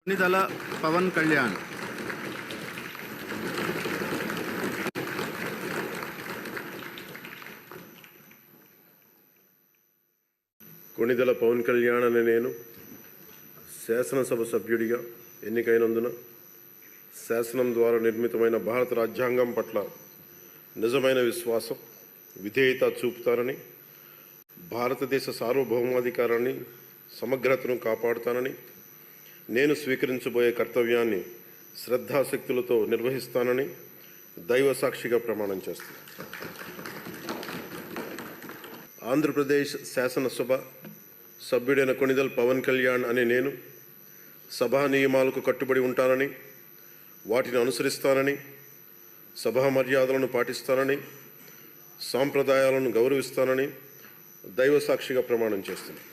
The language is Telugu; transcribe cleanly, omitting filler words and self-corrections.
కొణిదెల పవన్ కళ్యాణ్. కొణిదెల పవన్ కళ్యాణ్ అనే నేను శాసనసభ సభ్యుడిగా ఎన్నికైనందున శాసనం ద్వారా నిర్మితమైన భారత రాజ్యాంగం పట్ల నిజమైన విశ్వాసం, విధేయత చూపుతానని, భారతదేశ సార్వభౌమాధికారాన్ని, సమగ్రతను కాపాడుతానని, నేను స్వీకరించబోయే కర్తవ్యాన్ని శ్రద్ధాశక్తులతో నిర్వహిస్తానని దైవ సాక్షిగా ప్రమాణం చేస్తాను. ఆంధ్రప్రదేశ్ శాసనసభ సభ్యుడైన కొణిదెల పవన్ కళ్యాణ్ అనే నేను సభా నియమాలకు కట్టుబడి ఉంటానని, వాటిని అనుసరిస్తానని, సభా మర్యాదలను పాటిస్తానని, సాంప్రదాయాలను గౌరవిస్తానని దైవ సాక్షిగా ప్రమాణం చేస్తున్నాను.